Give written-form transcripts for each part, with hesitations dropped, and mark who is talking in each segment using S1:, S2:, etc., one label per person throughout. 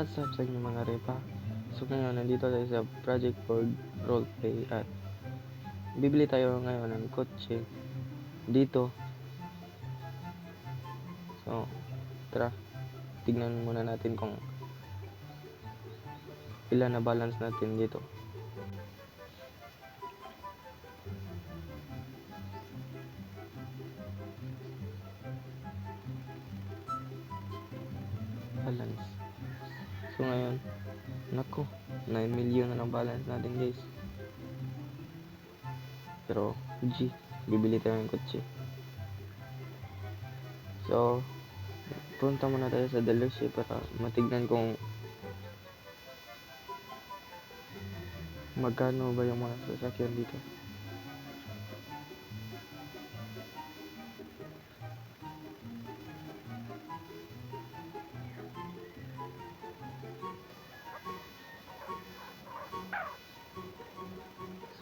S1: What's up sa inyo mga repa? So ngayon, nandito tayo sa Project Board Roleplay at bibili tayo ngayon ng kotse dito. So, tara, tignan muna natin kung ilan na balance natin dito. Balance. So ngayon, nako, 9 million na ng balance natin guys. Pero, bibili tayo ng kotse. So, punta muna tayo sa dealership para matignan kung magkano ba yung mga sasakyan dito.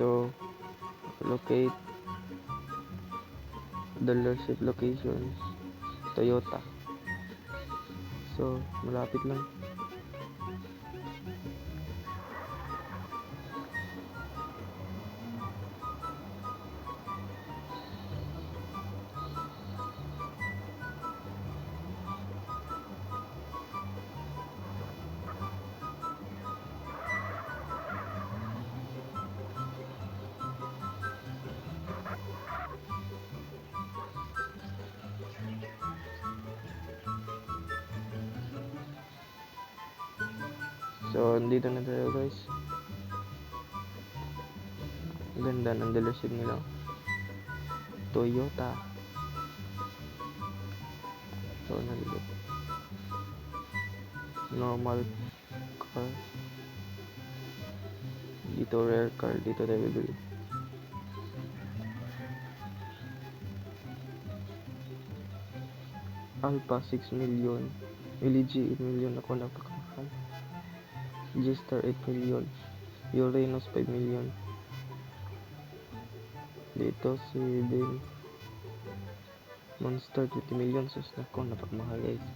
S1: So, locate dealership locations, Toyota. So, malapit lang. So, dito na tayo guys. Ganda ng dealership nila. Toyota. So, nandito. Normal car. Dito rare car. Dito tayo bibili. Alpha 6 million. LG 8 million. Ako napakahal. G-Star 8 million. Uranus 5 million. Dito si Bin Monster 20 million. Sus nako, napakamahal guys.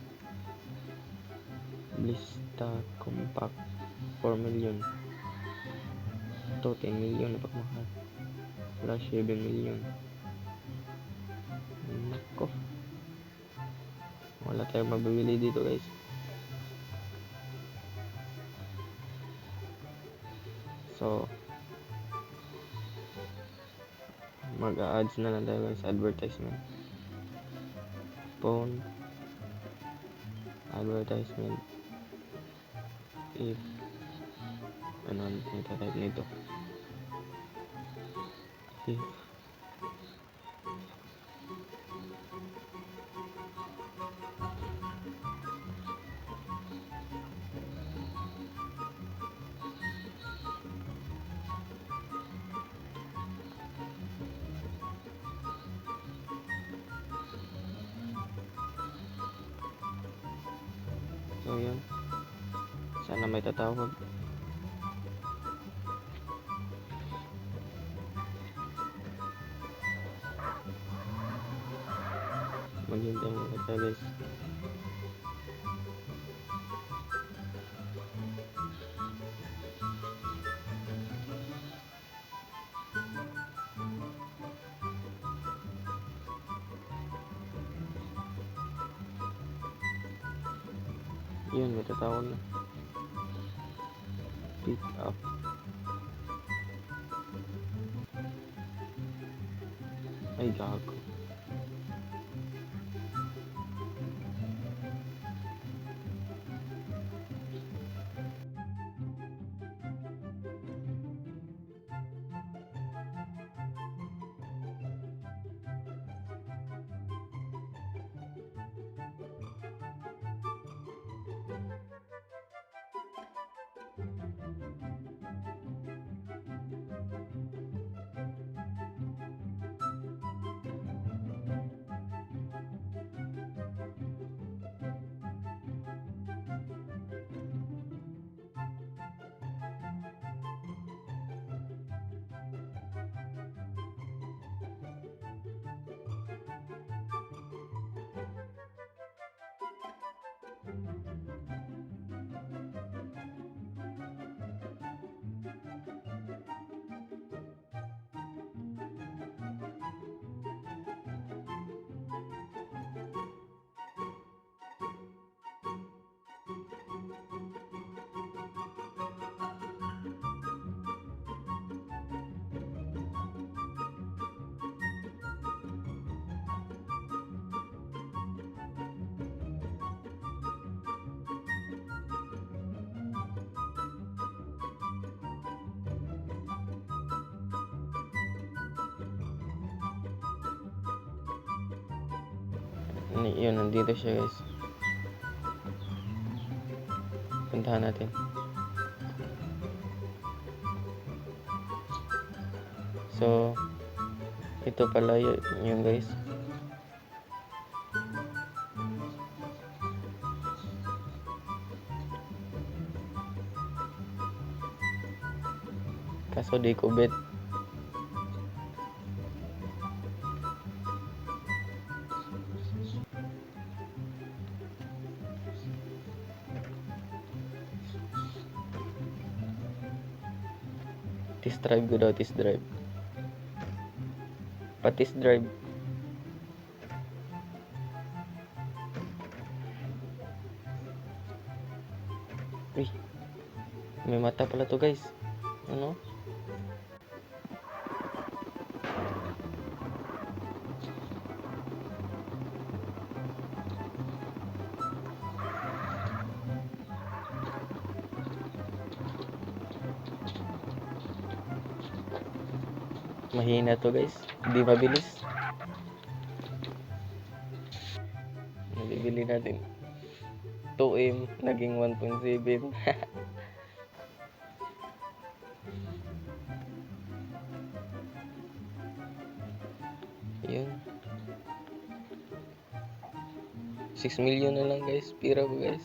S1: Blista Compact 4 million. Ito 10 million, napakamahal. Flash 7 million. Nako, wala tayong mabibili dito guys. So, mag-a-ads na lang tayo guys, advertisement. Phone advertisement. If ano type nito. If so yun, sana may tatawag. Maghintay muna tayo guys. Yun, may tatawag na. Pick up. Ay gago. Yun, nandito siya guys. Puntahan natin. So, ito pala yun guys. Kaso di ko bet. Test drive ko daw, test drive. Pa-test drive. Uy, may mata pala to guys. Ano? Mahina to guys, hindi mabilis. Nabibili natin 2M, naging 1.7. Yun, 6 million na lang guys, pira ko guys.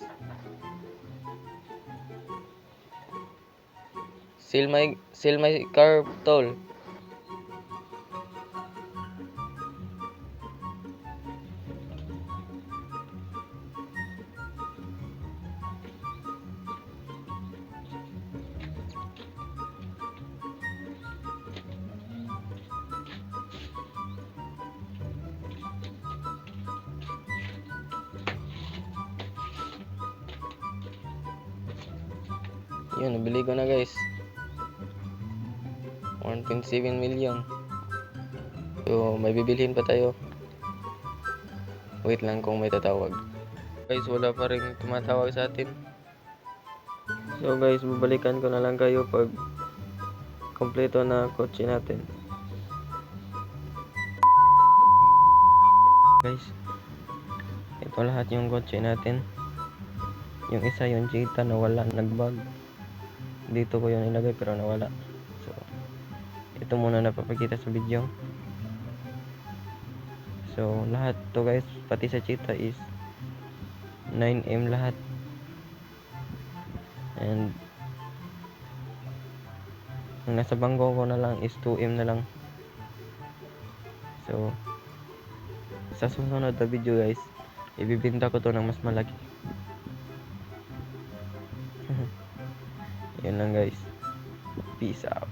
S1: Sell my car, tol. Yun, nabili ko na guys. 1.7 million. So, may bibilhin pa tayo. Wait lang kung may tatawag. Guys, wala pa rin tumatawag sa atin. So guys, babalikan ko na lang kayo pag kompleto na kotse natin. Guys, ito lahat yung kotse natin. Yung isa, yung Cheetah, nawala, nagbag. Dito ko yung ilagay pero nawala. So, ito muna napapakita sa video. So, lahat to guys, pati sa Cheetah is 9M lahat. And ang nasa bangko ko na lang is 2M na lang. So, sa susunod na video guys, ibibenta ko to ng mas malaki. Yan lang guys. Peace out.